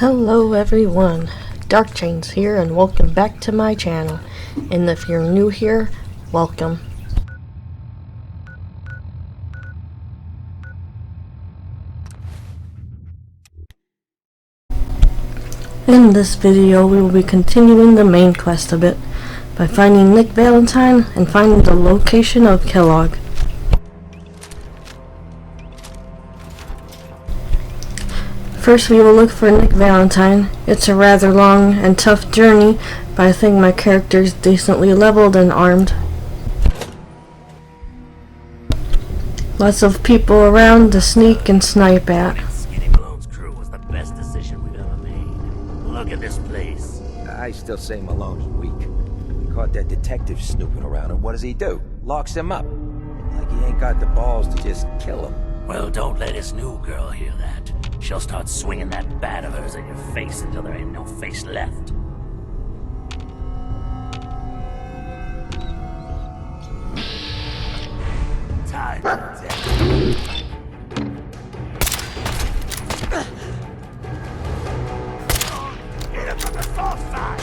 Hello everyone, Dark Chains here and welcome back to my channel, and if you're new here, welcome. In this video we will be continuing the main quest a bit by finding Nick Valentine and finding the location of Kellogg. First we will look for Nick Valentine. It's a rather long and tough journey, but I think my character is decently leveled and armed. Lots of people around to sneak and snipe at. Skinny Malone's crew was the best decision we've ever made. Look at this place. I still say Malone's weak. He caught that detective snooping around, and what does he do? Locks him up. Like he ain't got the balls to just kill him. Well, don't let his new girl hear that. She'll start swinging that bat of hers at your face until there ain't no face left. Time to death. Hit him from the far side.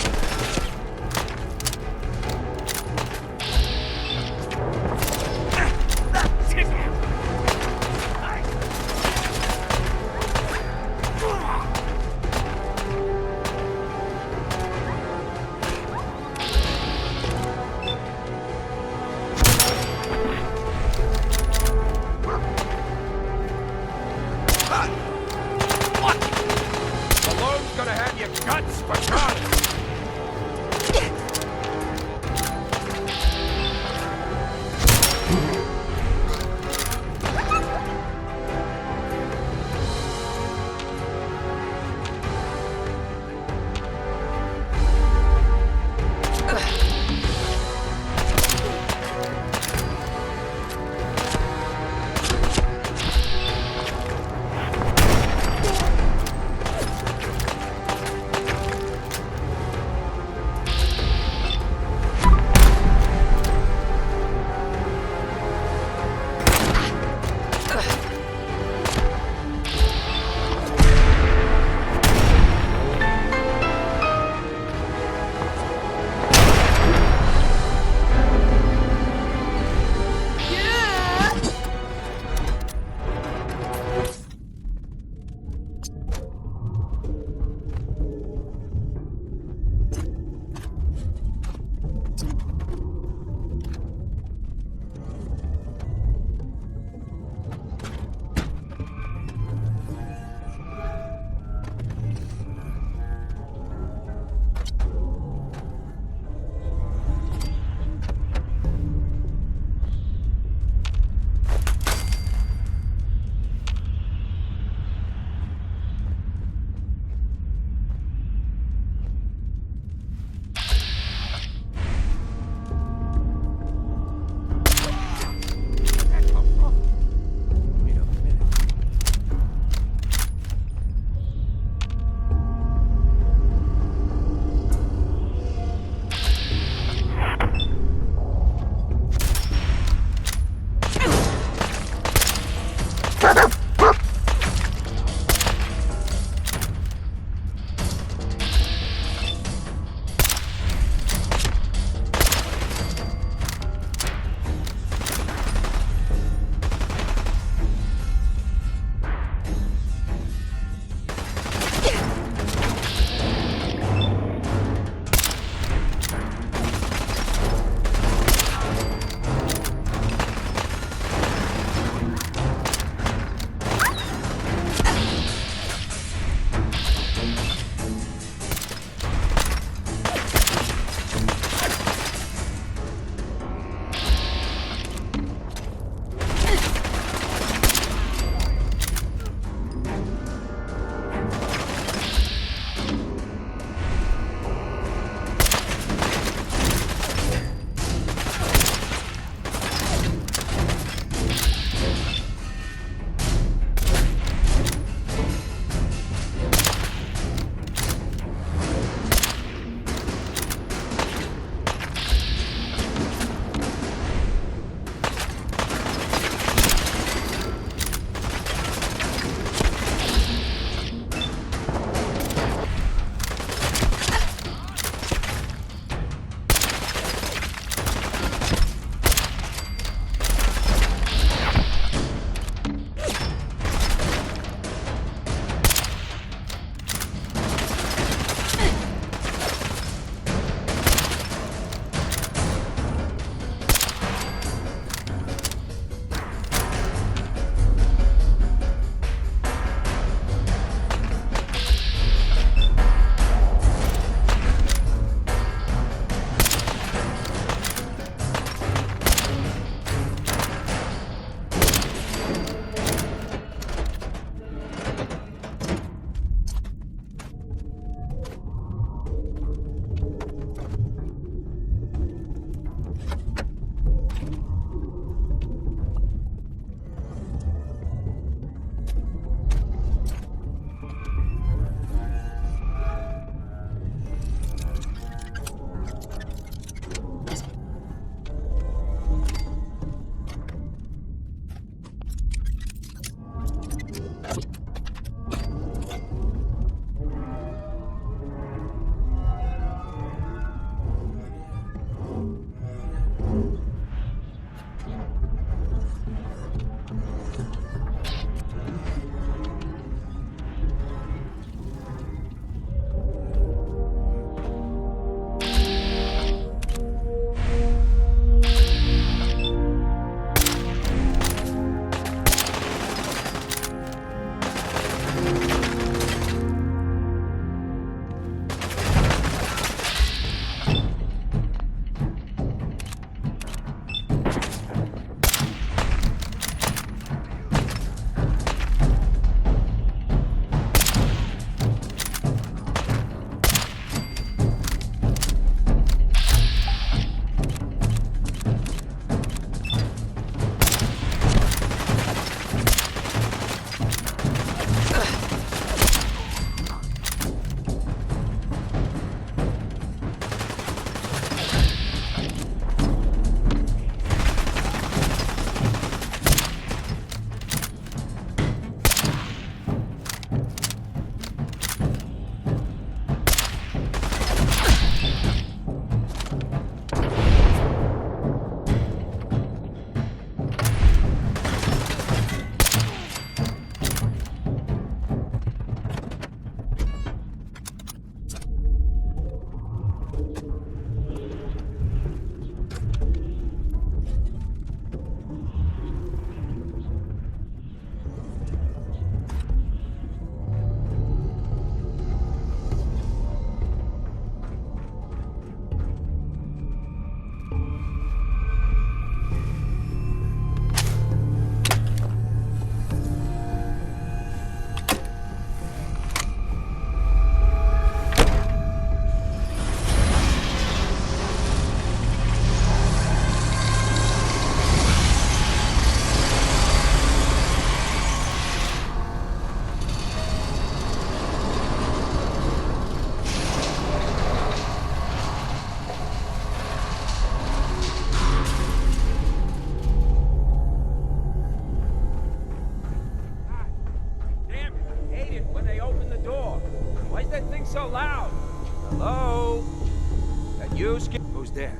there.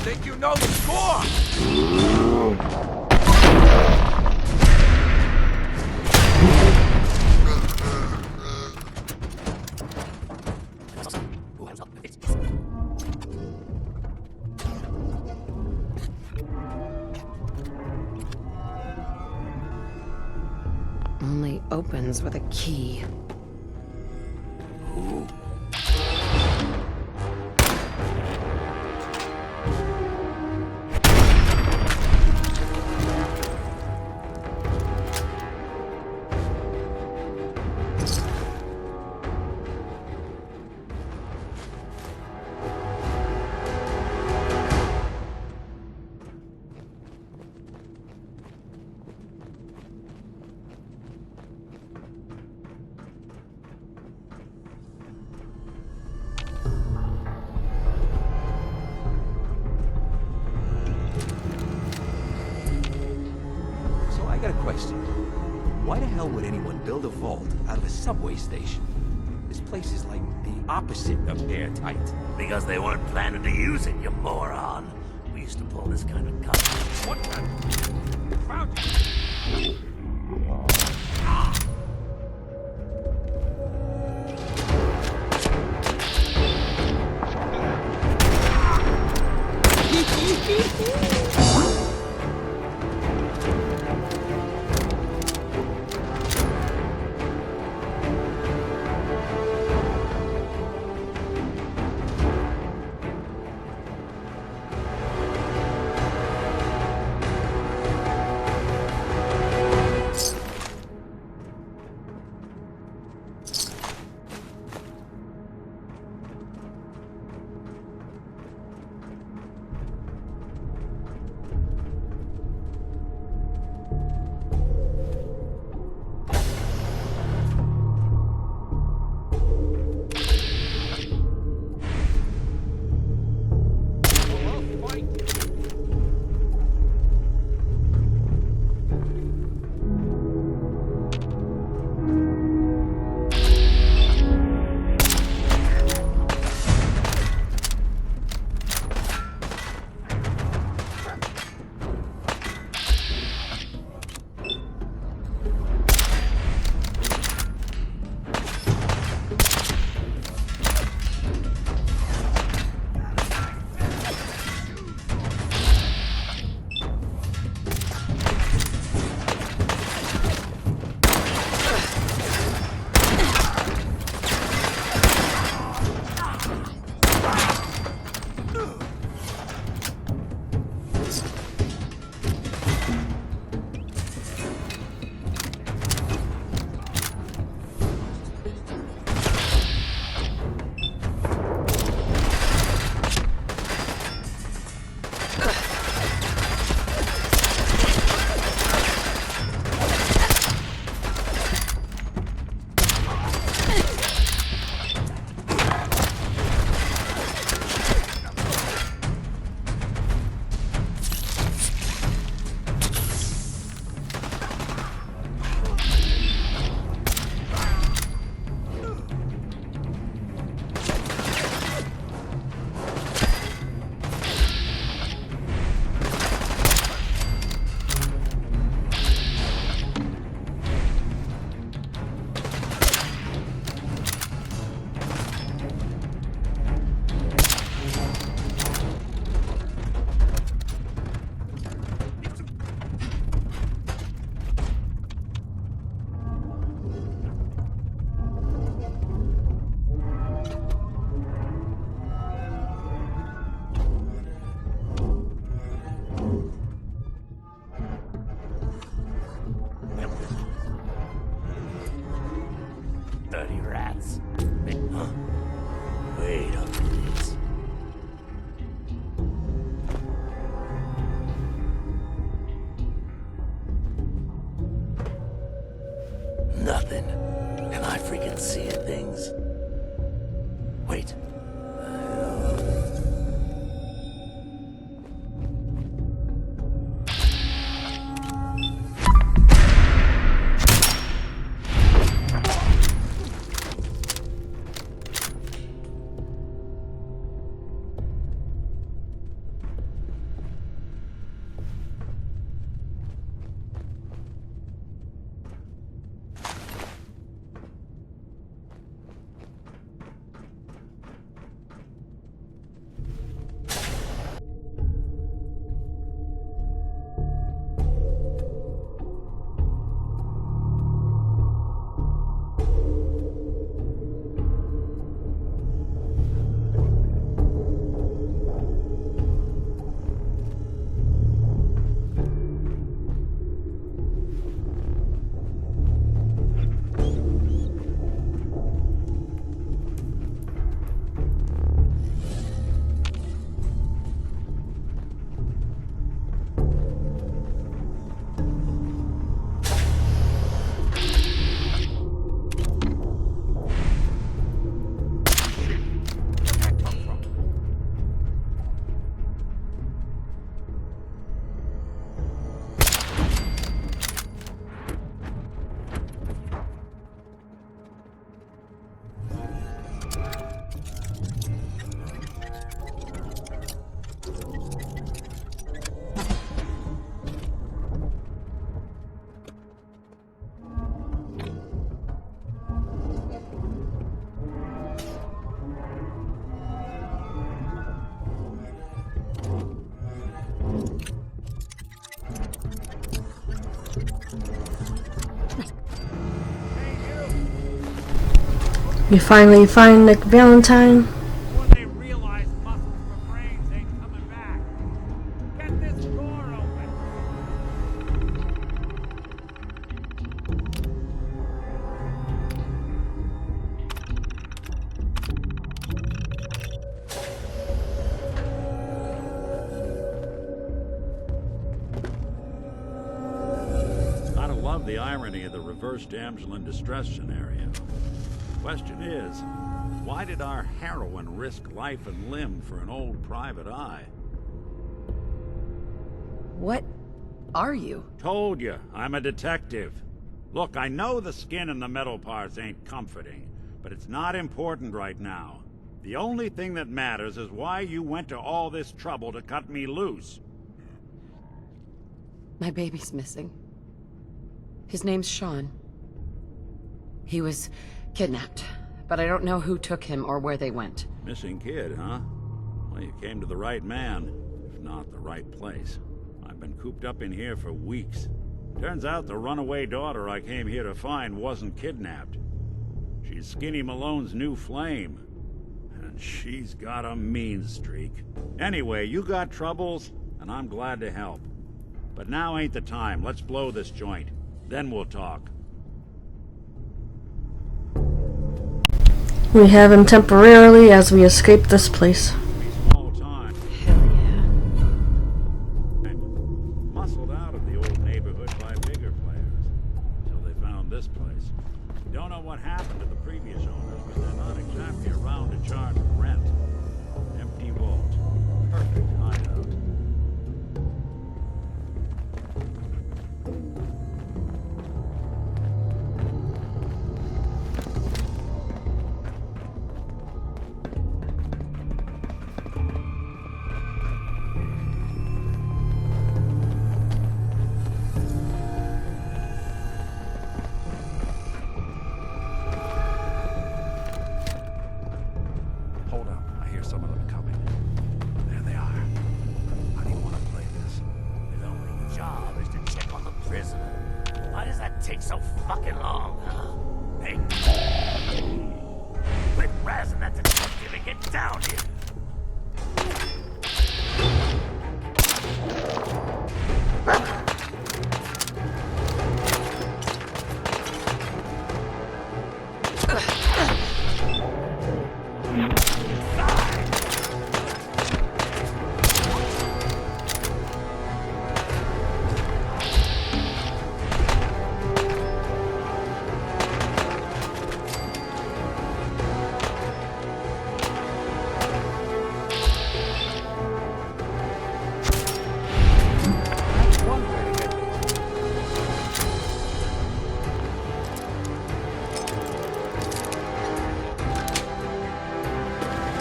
Think you know the score? Only opens with a key. So I got a question. Why the hell would anyone build a vault out of a subway station? This place is like the opposite of airtight. Because they weren't planning to use it, you moron. We used to pull this kind of cover. What the? Found you. You finally find Nick Valentine. Before they realize muscles for brains ain't coming back. Get this door open. Gotta love the irony of the reverse damsel in distress scenario. Question is, why did our heroine risk life and limb for an old private eye? What are you? Told you, I'm a detective. Look, I know the skin and the metal parts ain't comforting, but it's not important right now. The only thing that matters is why you went to all this trouble to cut me loose. My baby's missing. His name's Sean. He was kidnapped, but I don't know who took him or where they went. Missing kid, huh? Well, you came to the right man, if not the right place. I've been cooped up in here for weeks. Turns out the runaway daughter I came here to find wasn't kidnapped. She's Skinny Malone's new flame. And she's got a mean streak. Anyway, you got troubles, and I'm glad to help. But now ain't the time. Let's blow this joint. Then we'll talk. We have him temporarily as we escape this place. Small time. Hell yeah. Muscled out of the old neighborhood by bigger players. Until they found this place. Don't know what happened to the previous owners, but they're not exactly around to charge rent. Empty vault. Perfect hideout. Hold up, I hear some of them coming. There they are. How do you want to play this? His only job is to check on the prisoner. Why does that take so fucking long, huh? Hey! Quit razzing that detective and get down here!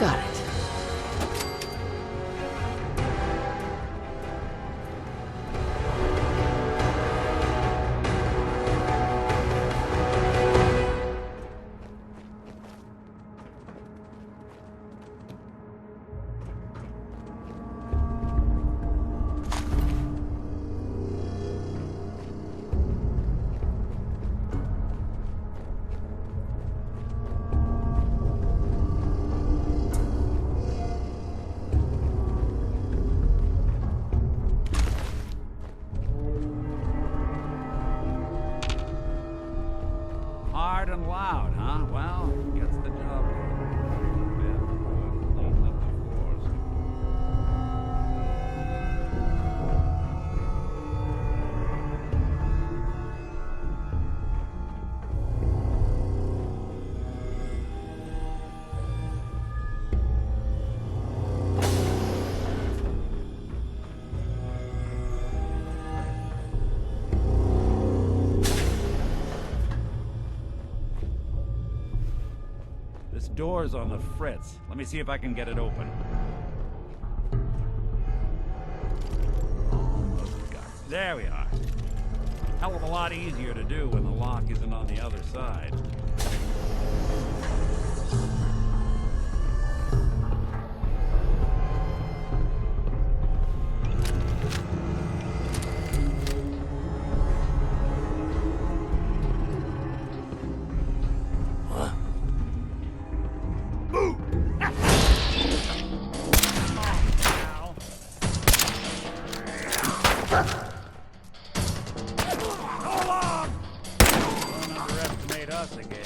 Got it. Hard and loud, huh? Well, gets the job done. Bad for good, cleans up the floors. This door's on the fritz. Let me see if I can get it open. There we are. Hell of a lot easier to do when the lock isn't on the other side. Don't underestimate us again.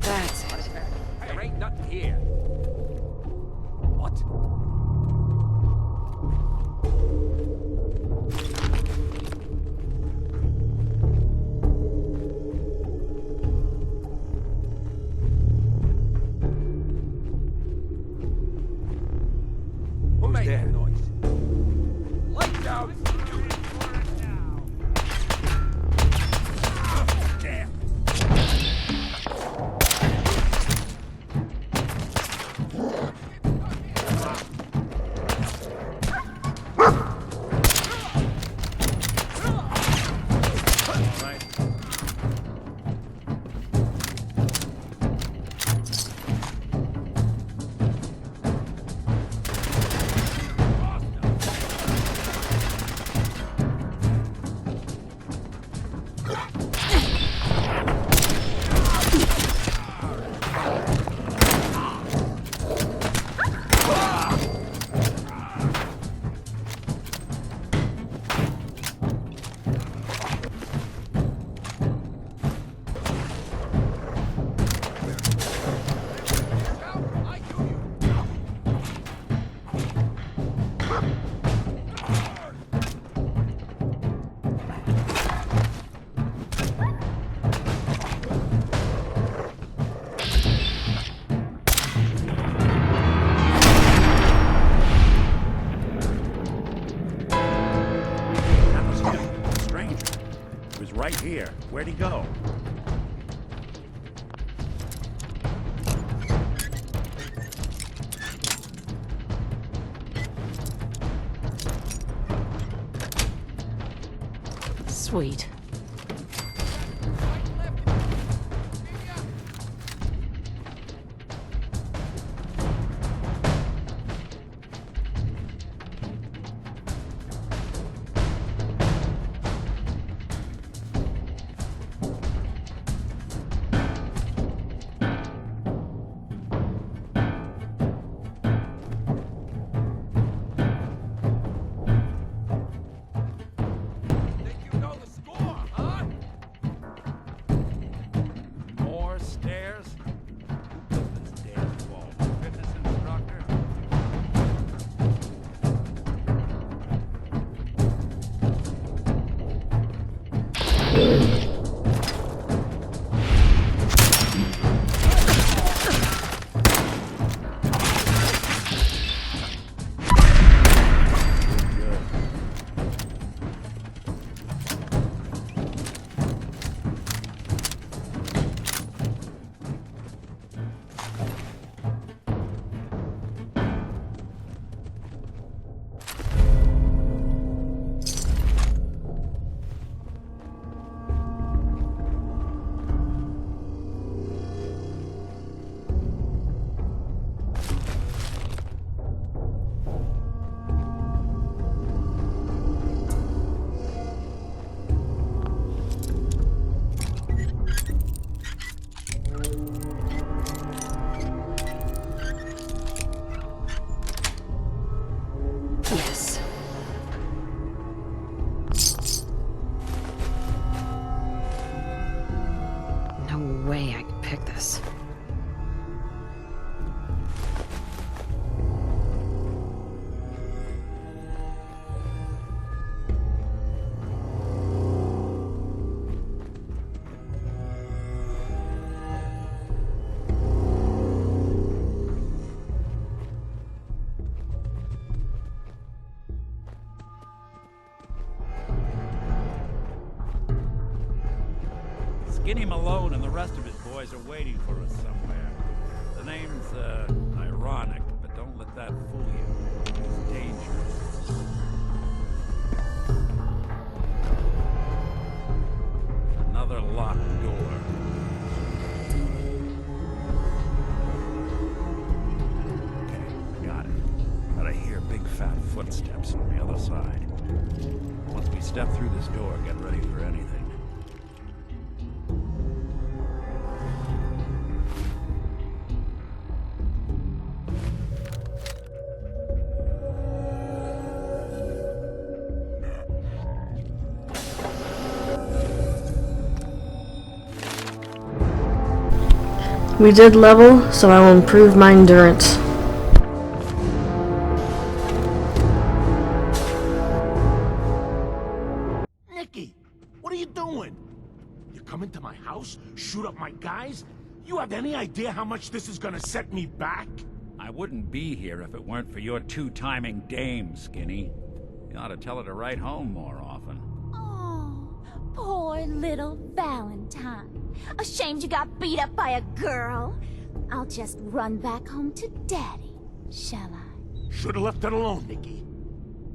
That's it. There ain't nothing here. What? Who made that noise? Lights out! Damn. Right here. Where'd he go? Sweet. Yes. No way I could pick this. Skinny Malone and the rest of his boys boys are waiting for us somewhere. The name's, ironic, but don't let that fool you. It's dangerous. Another locked door. Okay, I got it. But I hear big fat footsteps on the other side. Once we step through this door, get ready for anything. We did level, so I will improve my endurance. Nicky, what are you doing? You come into my house, shoot up my guys? You have any idea how much this is gonna set me back? I wouldn't be here if it weren't for your two-timing dame, Skinny. You ought to tell her to write home more often. Oh, poor little Valentine. Ashamed you got beat up by a girl? I'll just run back home to Daddy, shall I? Should've left it alone, Nicky.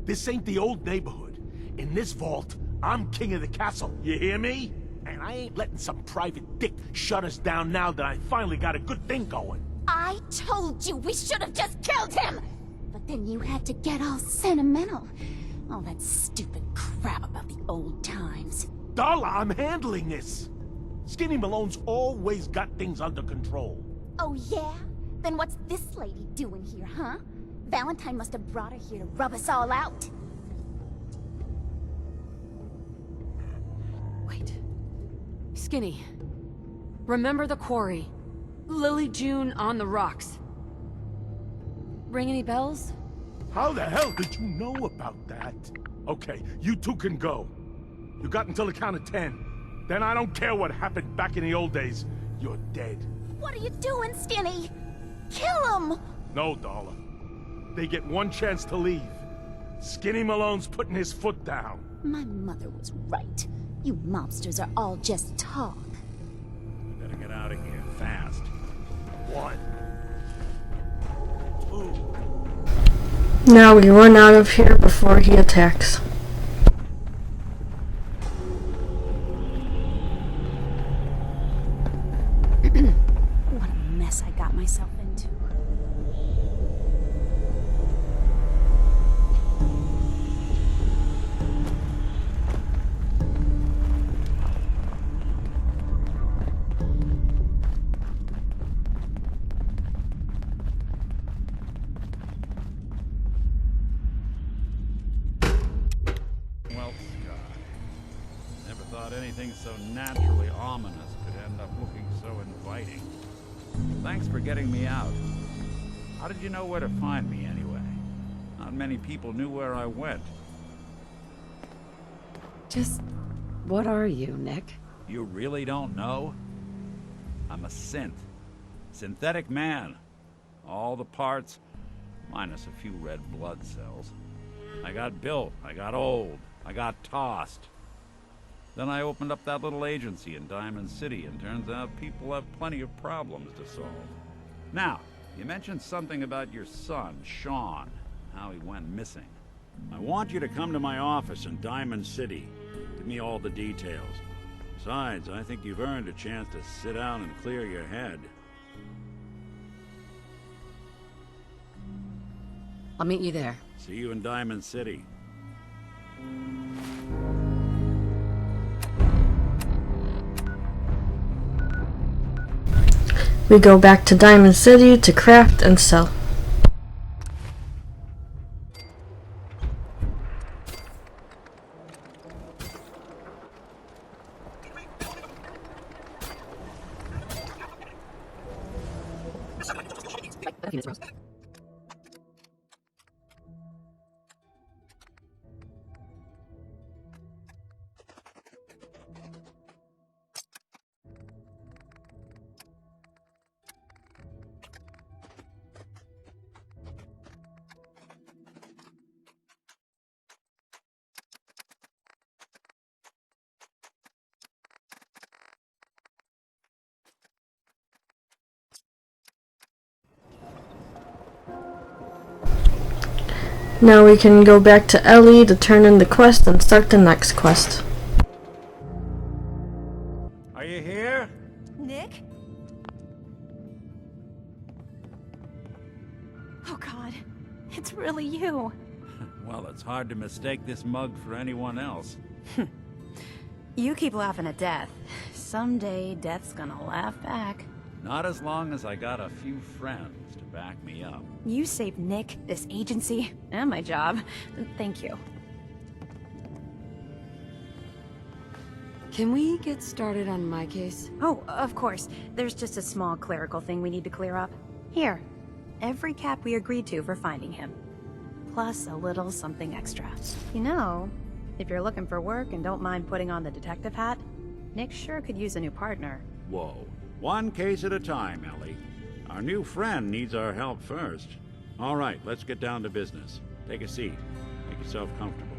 This ain't the old neighborhood. In this vault, I'm king of the castle, you hear me? And I ain't letting some private dick shut us down now that I finally got a good thing going. I told you we should have just killed him! But then you had to get all sentimental. All that stupid crap about the old times. Darla, I'm handling this. Skinny Malone's always got things under control. Oh yeah? Then what's this lady doing here, huh? Valentine must have brought her here to rub us all out. Wait. Skinny. Remember the quarry. Lily June on the rocks. Ring any bells? How the hell did you know about that? Okay, you two can go. You got until the count of 10. Then I don't care what happened back in the old days. You're dead. What are you doing, Skinny? Kill him! No, Darla. They get one chance to leave. Skinny Malone's putting his foot down. My mother was right. You mobsters are all just talk. We better get out of here fast. 1, 2. Now we run out of here before he attacks. What a mess I got myself into. Well, Scott. Never thought anything so naturally ominous could end up looking so inviting. Thanks for getting me out. How did you know where to find me, anyway? Not many people knew where I went. Just... what are you, Nick? You really don't know? I'm a synth. Synthetic man. All the parts, minus a few red blood cells. I got built, I got old, I got tossed. Then I opened up that little agency in Diamond City, and turns out people have plenty of problems to solve. Now, you mentioned something about your son, Sean, how he went missing. I want you to come to my office in Diamond City. Give me all the details. Besides, I think you've earned a chance to sit down and clear your head. I'll meet you there. See you in Diamond City. We go back to Diamond City to craft and sell. Now we can go back to Ellie to turn in the quest and start the next quest. Are you here? Nick? Oh God, it's really you. Well, it's hard to mistake this mug for anyone else. You keep laughing at death. Someday, death's gonna laugh back. Not as long as I got a few friends to back me up. You saved Nick, this agency, and my job. Thank you. Can we get started on my case? Oh, of course. There's just a small clerical thing we need to clear up. Here. Every cap we agreed to for finding him. Plus a little something extra. You know, if you're looking for work and don't mind putting on the detective hat, Nick sure could use a new partner. Whoa. One case at a time, Ellie. Our new friend needs our help first. All right, let's get down to business. Take a seat. Make yourself comfortable.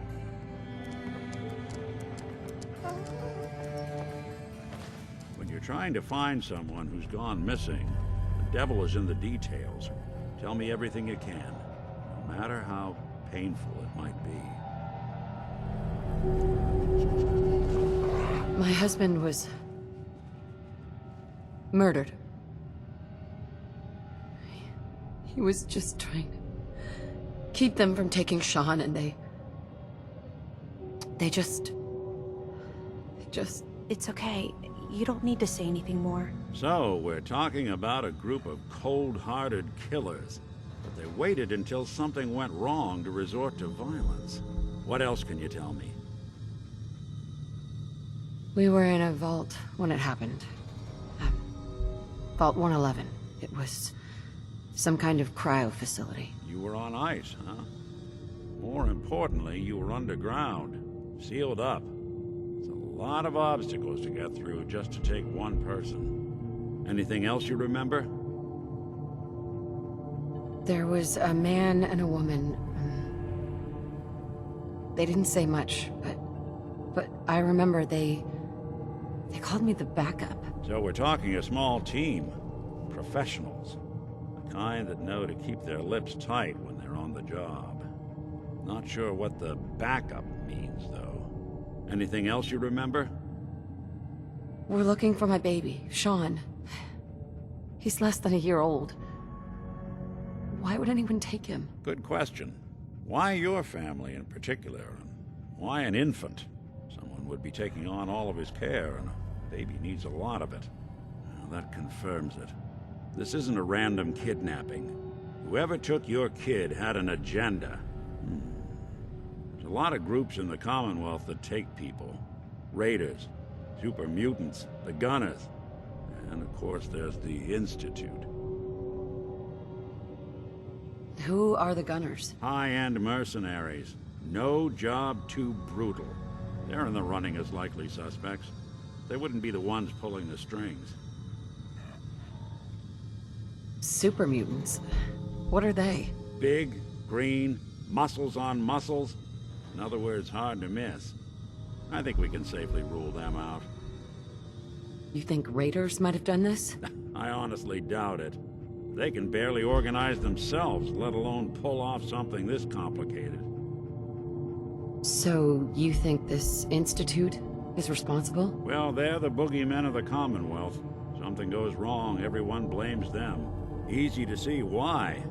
When you're trying to find someone who's gone missing, the devil is in the details. Tell me everything you can, no matter how painful it might be. My husband was murdered. He was just trying to keep them from taking Sean, and they just... It's okay. You don't need to say anything more. So, we're talking about a group of cold-hearted killers. But they waited until something went wrong to resort to violence. What else can you tell me? We were in a vault when it happened. Vault 111. It was some kind of cryo facility. You were on ice, huh? More importantly, you were underground, sealed up. It's a lot of obstacles to get through just to take one person. Anything else you remember? There was a man and a woman. They didn't say much, but I remember they called me the backup. So we're talking a small team. Professionals. The kind that know to keep their lips tight when they're on the job. Not sure what the backup means, though. Anything else you remember? We're looking for my baby, Sean. He's less than a year old. Why would anyone take him? Good question. Why your family in particular? Why an infant? Someone would be taking on all of his care, and a baby needs a lot of it. Well, that confirms it. This isn't a random kidnapping. Whoever took your kid had an agenda. There's a lot of groups in the Commonwealth that take people. Raiders, super mutants, the Gunners, and of course there's the Institute. Who are the Gunners? High-end mercenaries. No job too brutal. They're in the running as likely suspects. They wouldn't be the ones pulling the strings. Super mutants. What are they? Big, green, muscles on muscles. In other words, hard to miss. I think we can safely rule them out. You think raiders might have done this? I honestly doubt it. They can barely organize themselves, let alone pull off something this complicated. So, you think this Institute is responsible? Well, they're the boogeymen of the Commonwealth. Something goes wrong, everyone blames them. Easy to see why.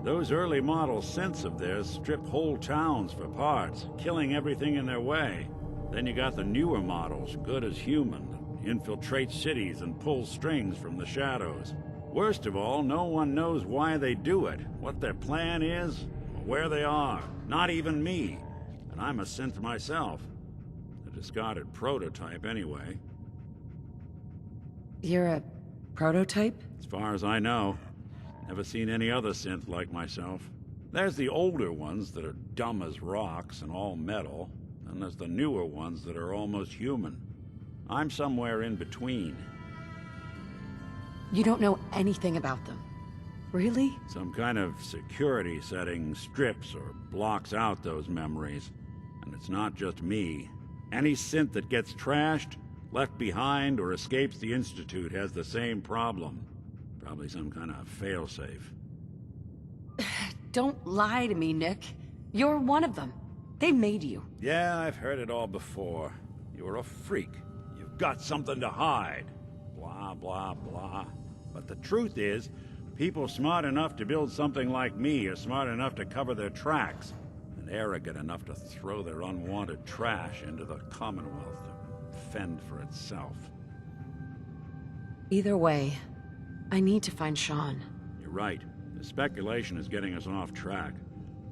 Those early model synths of theirs strip whole towns for parts, killing everything in their way. Then you got the newer models, good as human, infiltrate cities and pull strings from the shadows. Worst of all, no one knows why they do it, what their plan is, or where they are. Not even me. And I'm a synth myself. A discarded prototype, anyway. You're a prototype? As far as I know. Never seen any other synth like myself. There's the older ones that are dumb as rocks and all metal, and there's the newer ones that are almost human. I'm somewhere in between. You don't know anything about them. Really? Some kind of security setting strips or blocks out those memories. And it's not just me. Any synth that gets trashed, left behind, or escapes the Institute has the same problem. Probably some kind of failsafe. Don't lie to me, Nick. You're one of them. They made you. Yeah, I've heard it all before. You're a freak. You've got something to hide. Blah, blah, blah. But the truth is, people smart enough to build something like me are smart enough to cover their tracks, and arrogant enough to throw their unwanted trash into the Commonwealth to fend for itself. Either way, I need to find Sean. You're right. The speculation is getting us off track.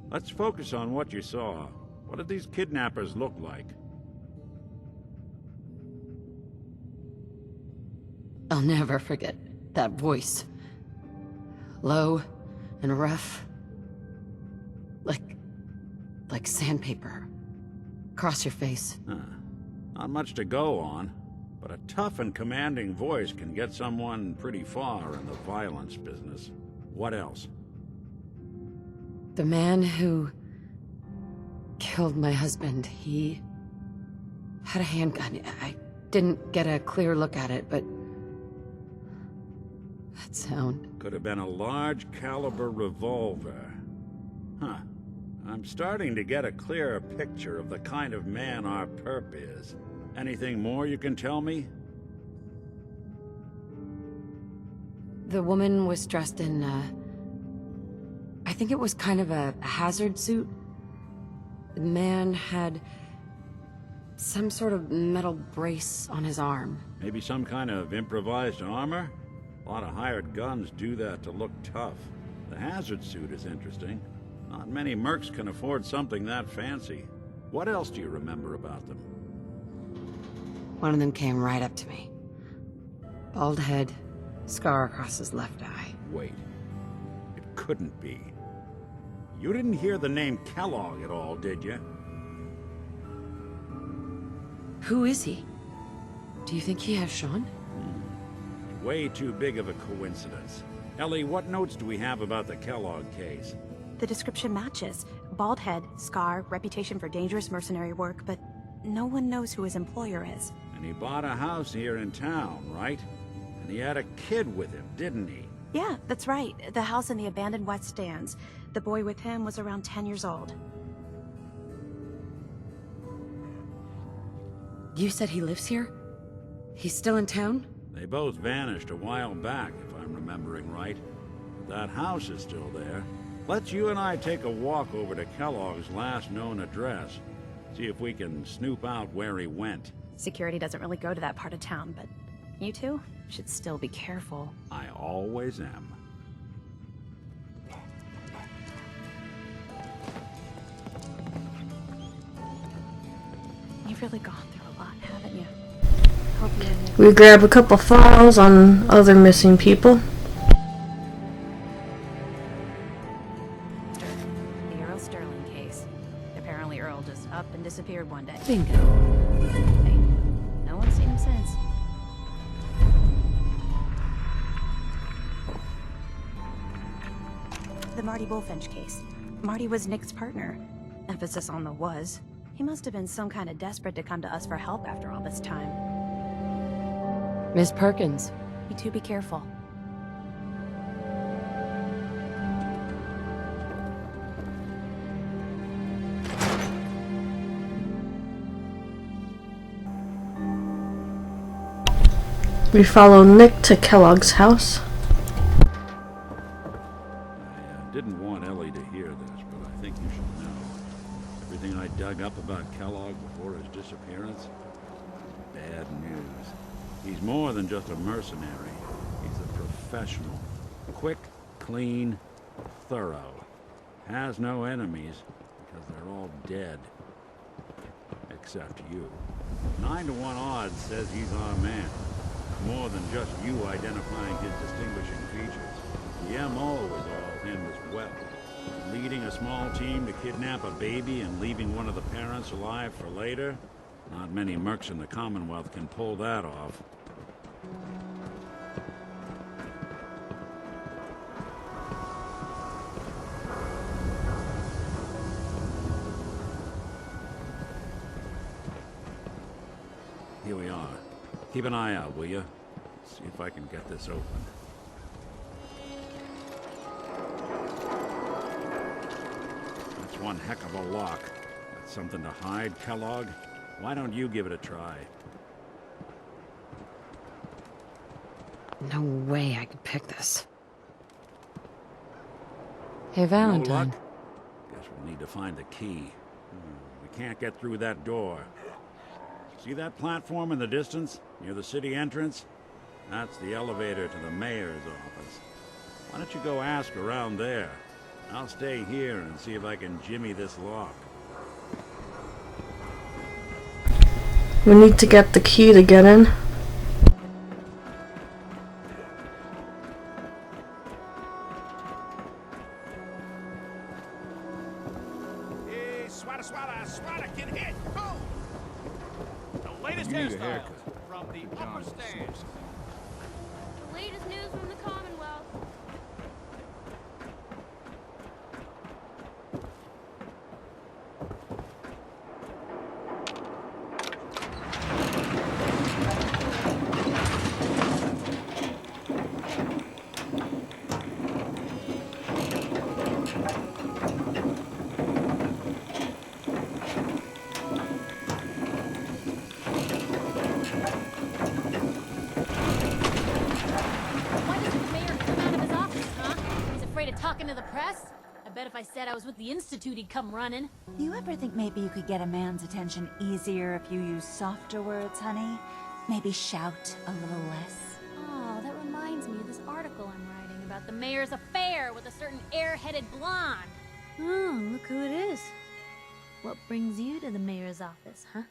Let's focus on what you saw. What did these kidnappers look like? I'll never forget that voice. Low and rough. Like sandpaper. Across your face. Huh. Not much to go on, but a tough and commanding voice can get someone pretty far in the violence business. What else? The man who killed my husband, he had a handgun. I didn't get a clear look at it, but that sound. Could have been a large caliber revolver. Huh. I'm starting to get a clearer picture of the kind of man our perp is. Anything more you can tell me? The woman was dressed in, I think it was kind of a hazard suit. The man had some sort of metal brace on his arm. Maybe some kind of improvised armor? A lot of hired guns do that to look tough. The hazard suit is interesting. Not many mercs can afford something that fancy. What else do you remember about them? One of them came right up to me. Bald head, scar across his left eye. Wait. It couldn't be. You didn't hear the name Kellogg at all, did you? Who is he? Do you think he has Sean? Way too big of a coincidence. Ellie, what notes do we have about the Kellogg case? The description matches. Bald head, scar, reputation for dangerous mercenary work, but no one knows who his employer is. And he bought a house here in town, right? And he had a kid with him, didn't he? Yeah, that's right. The house in the abandoned West Stands. The boy with him was around 10 years old. You said he lives here? He's still in town? They both vanished a while back, if I'm remembering right. But that house is still there. Let's you and I take a walk over to Kellogg's last known address. See if we can snoop out where he went. Security doesn't really go to that part of town, but you two should still be careful. I always am. You've really gone through a lot, haven't you? Hope you and Nick... We grab a couple files on other missing people. The Earl Sterling case. Apparently Earl just up and disappeared one day. Bingo. Hey, no one's seen him since. The Marty Bullfinch case. Marty was Nick's partner. Emphasis on the was. He must have been some kind of desperate to come to us for help after all this time. Miss Perkins. You two be careful. We follow Nick to Kellogg's house. I didn't want Ellie to hear this, but I think you should know. Everything I dug up about Kellogg before his disappearance, bad news. He's more than just a mercenary. He's a professional. Quick, clean, thorough. Has no enemies, because they're all dead. Except you. 9 to 1 odds says he's our man. More than just you identifying his distinguishing features. The MO was all him as well. Leading a small team to kidnap a baby and leaving one of the parents alive for later? Not many mercs in the Commonwealth can pull that off. Here we are. Keep an eye out, will you? See if I can get this open. That's That's one heck of a lock. Got something to hide, Kellogg? Why don't you give it a try? No way I could pick this. Hey, Valentine. No luck? Guess we'll need to find the key. We can't get through that door. See that platform in the distance, near the city entrance? That's the elevator to the mayor's office. Why don't you go ask around there? I'll stay here and see if I can jimmy this lock. We need to get the key to get in. Hey, swata, get hit! Boom! The latest hairstyle from the upper stands. The latest news from the Commonwealth. Why doesn't the mayor come out of his office, huh? He's afraid of talking to the press? I bet if I said I was with the Institute, he'd come running. You ever think maybe you could get a man's attention easier if you use softer words, honey? Maybe shout a little less? Oh, that reminds me of this article I'm writing about the mayor's affair with a certain airheaded blonde. Oh, look who it is. What brings you to the mayor's office, huh?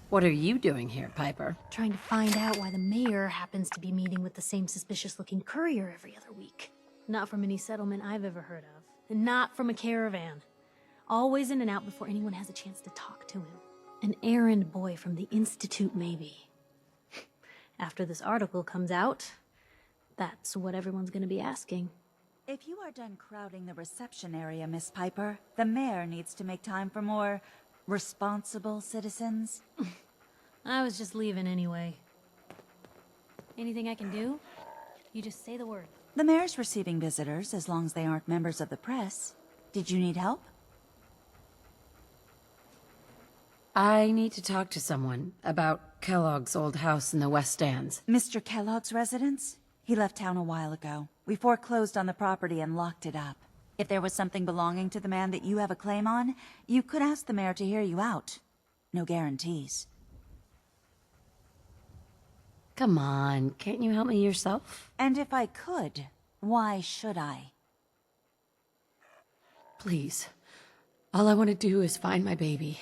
What are you doing here, Piper? Trying to find out why the mayor happens to be meeting with the same suspicious-looking courier every other week. Not from any settlement I've ever heard of. And not from a caravan. Always in and out before anyone has a chance to talk to him. An errand boy from the Institute, maybe. After this article comes out, that's what everyone's gonna be asking. If you are done crowding the reception area, Miss Piper, the mayor needs to make time for more responsible citizens. I was just leaving anyway. Anything I can do? You just say the word. The mayor's receiving visitors as long as they aren't members of the press. Did you need help? I need to talk to someone about Kellogg's old house in the West Stands. Mr. Kellogg's residence? He left town a while ago. We foreclosed on the property and locked it up. If there was something belonging to the man that you have a claim on, you could ask the mayor to hear you out. No guarantees. Come on, can't you help me yourself? And if I could, why should I? Please. All I want to do is find my baby.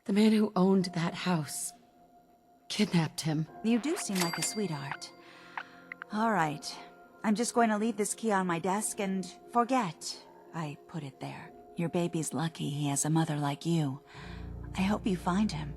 The man who owned that house kidnapped him. You do seem like a sweetheart. All right. I'm just going to leave this key on my desk and forget I put it there. Your baby's lucky he has a mother like you. I hope you find him.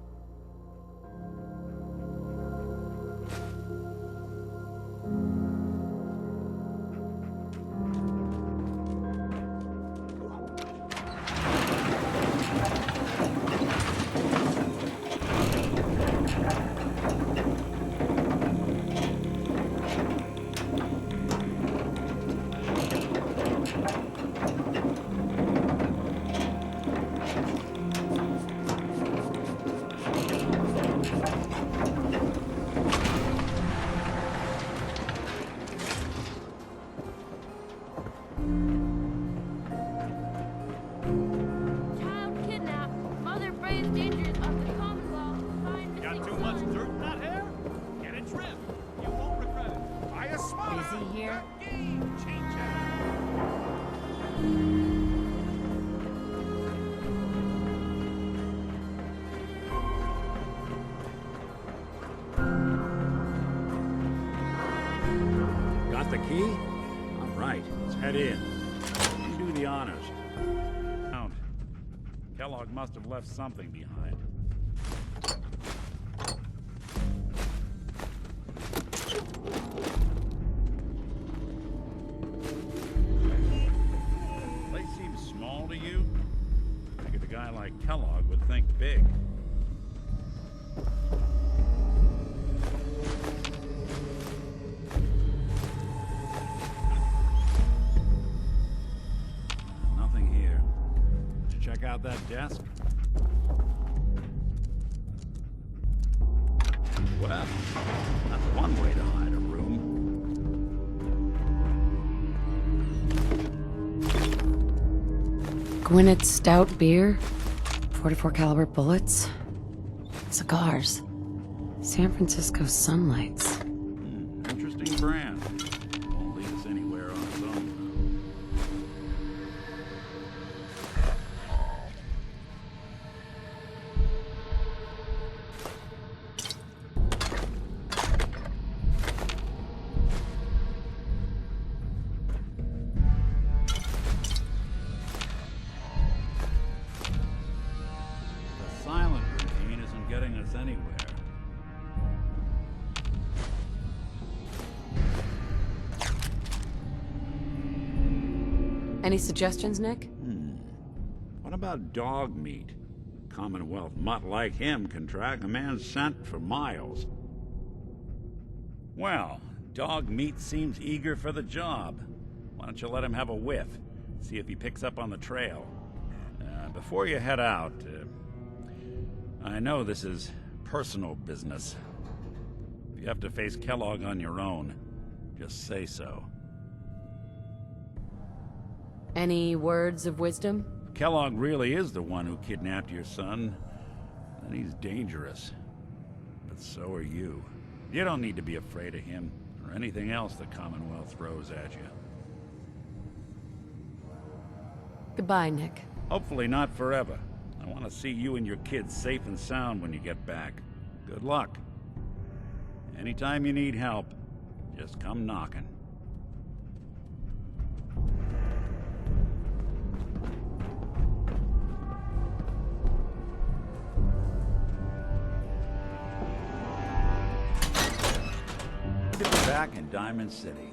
Child kidnapped. Mother braves dangers of the Commonwealth. Find Got missing too much son. dirt in that hair? Get it trimmed. You won't regret it. Fire swatter! Busy here? The game changer! Got the key? All right, let's head in. You do the honors. Count. Kellogg must have left something behind. Place seems small to you? I figured a guy like Kellogg would think big. that desk? Well, that's one way to hide a room. Gwinnett's stout beer, 44 caliber bullets, cigars, San Francisco Sunlights. Interesting brand. Won't lead us anywhere on its own. The silent routine isn't getting us anywhere. Any suggestions, Nick? What about dog meat? Commonwealth mutt like him can track a man's scent for miles. Well, dog meat seems eager for the job. Why don't you let him have a whiff? See if he picks up on the trail. Before you head out, I know this is personal business. If you have to face Kellogg on your own, just say so. Any words of wisdom? Kellogg really is the one who kidnapped your son, and he's dangerous. But so are you. You don't need to be afraid of him, or anything else the Commonwealth throws at you. Goodbye, Nick. Hopefully not forever. I want to see you and your kids safe and sound when you get back. Good luck. Anytime you need help, just come knocking. Good to be back in Diamond City.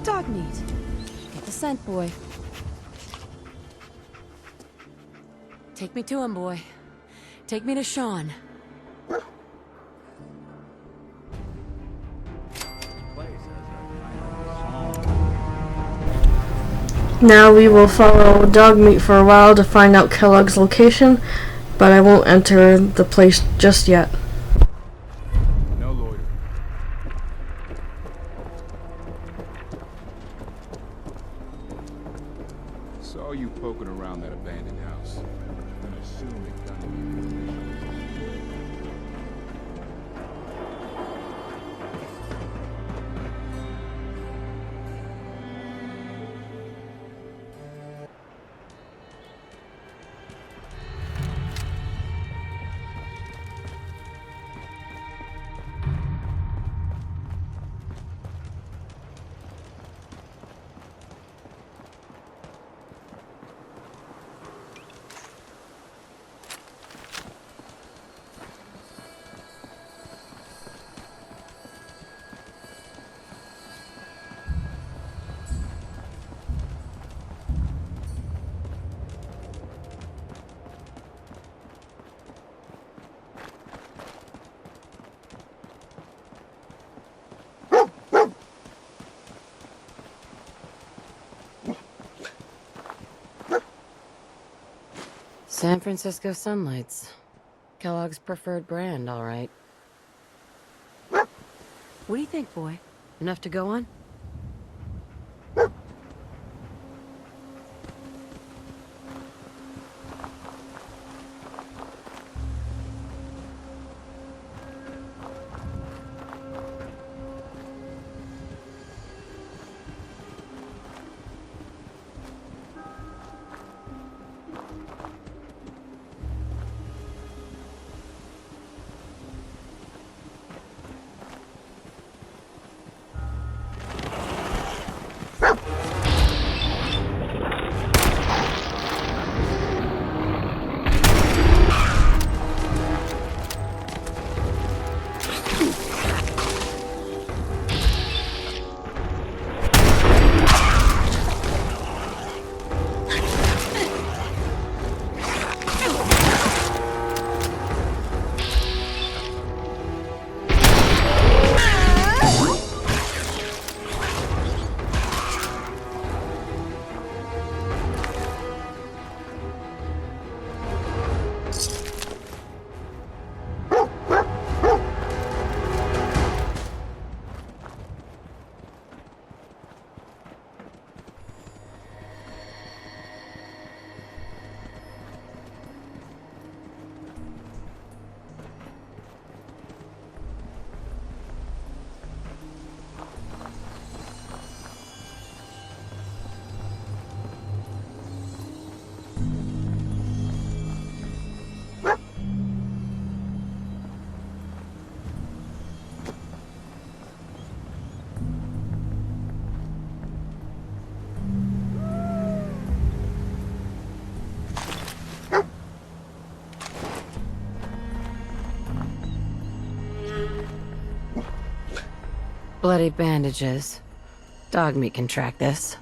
Dog meat. Get the scent, boy. Take me to him, boy. Take me to Sean. Now we will follow dog meat for a while to find out Kellogg's location, but I won't enter the place just yet. No loitering. Saw you poking around that abandoned house. I assume it done San Francisco Sunlights. Kellogg's preferred brand, all right. What do you think, boy? Enough to go on? bloody bandages. Dog meat can track this.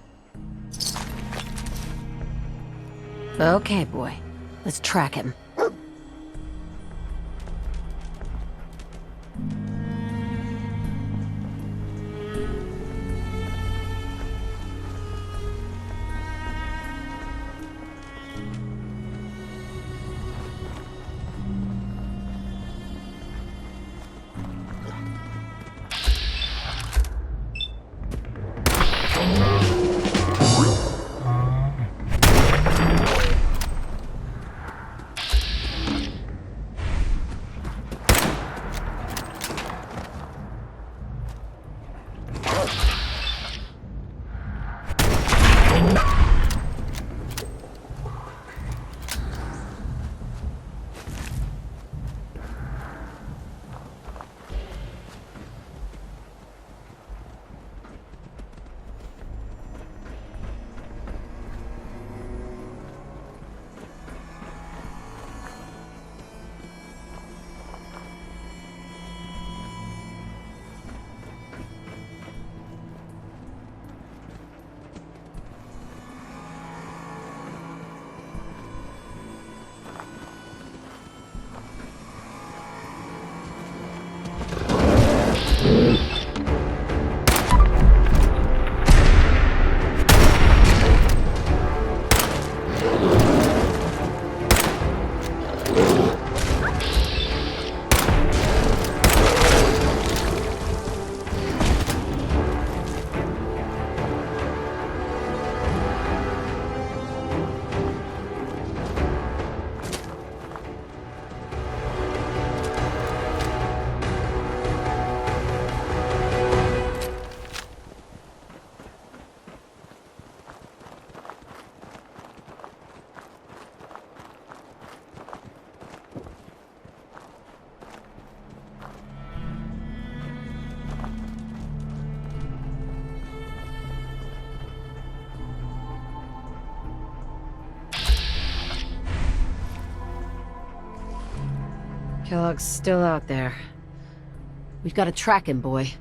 Okay, boy. Let's track him. Kellogg's still out there. We've got to track him, boy.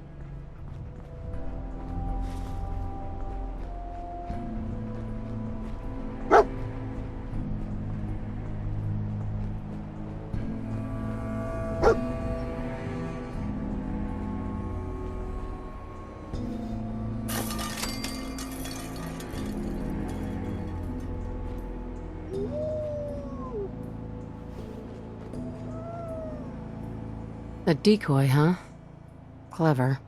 A decoy, huh? Clever.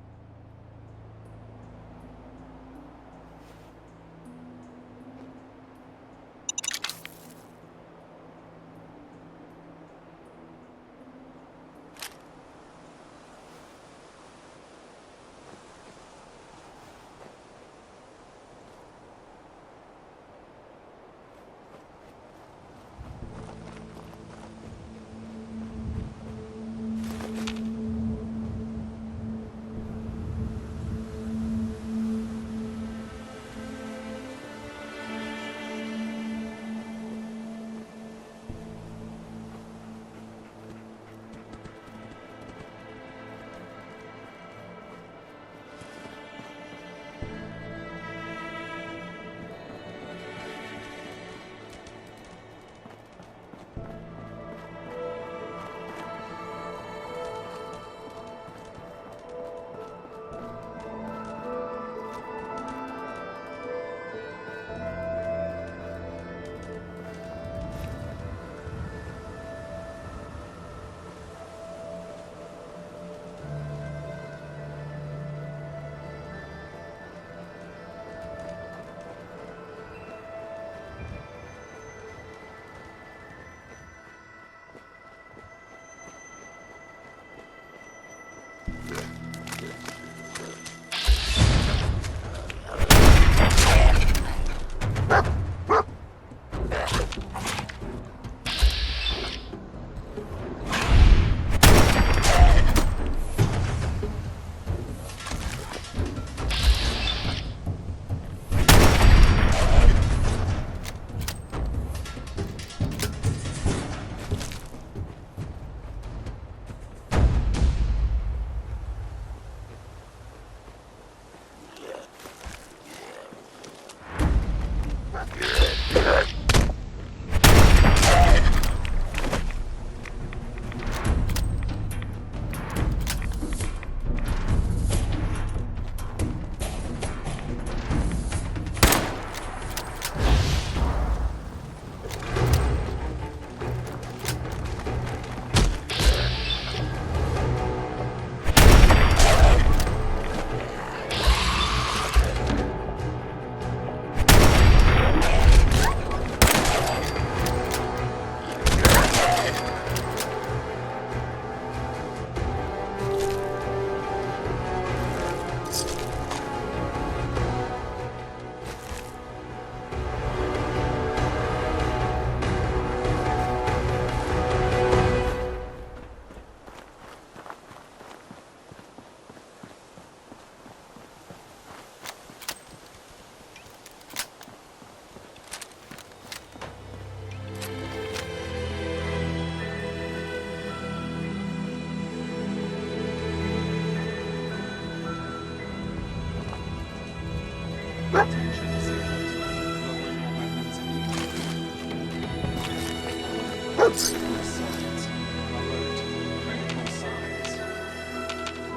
Critical signs. Alert. Critical signs.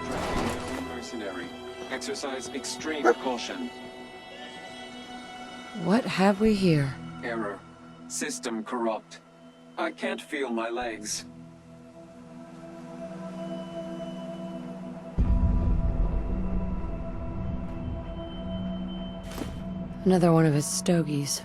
Tracking enemy mercenary. Exercise extreme caution. What have we here? Error. System corrupt. I can't feel my legs. Another one of his stogies.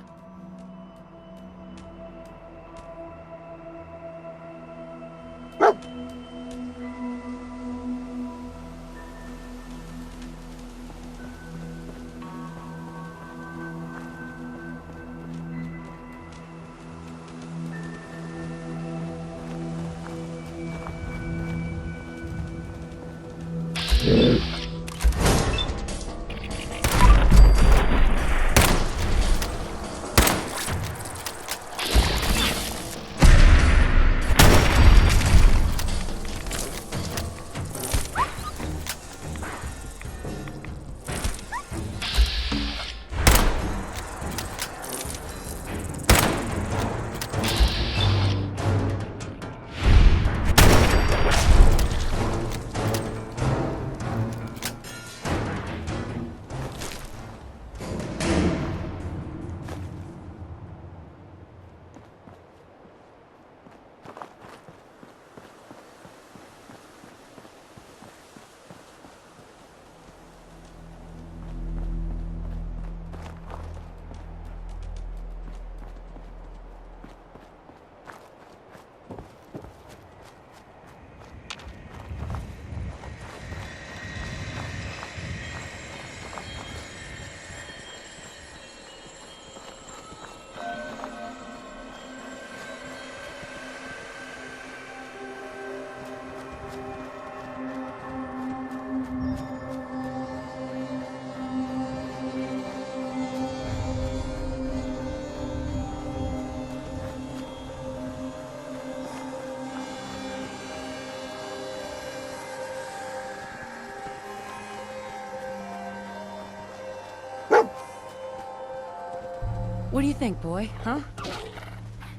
What do you think, boy? Huh?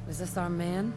Is this our man?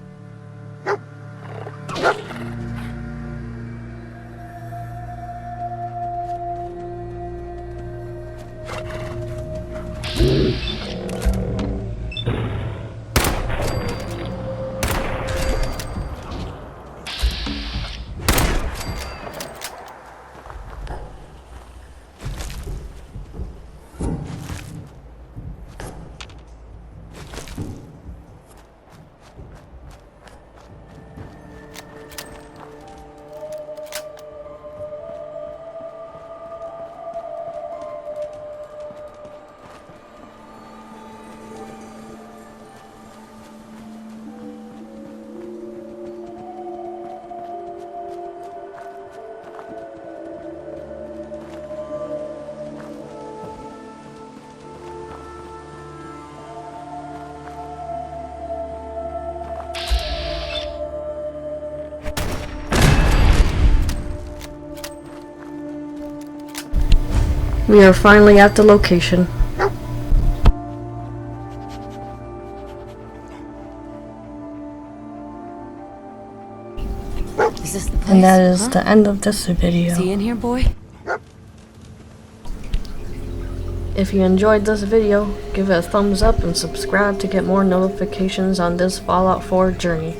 We are finally at the location. Is this the place? And that is the end of this video. Is he in here, boy? If you enjoyed this video, give it a thumbs up and subscribe to get more notifications on this Fallout 4 journey.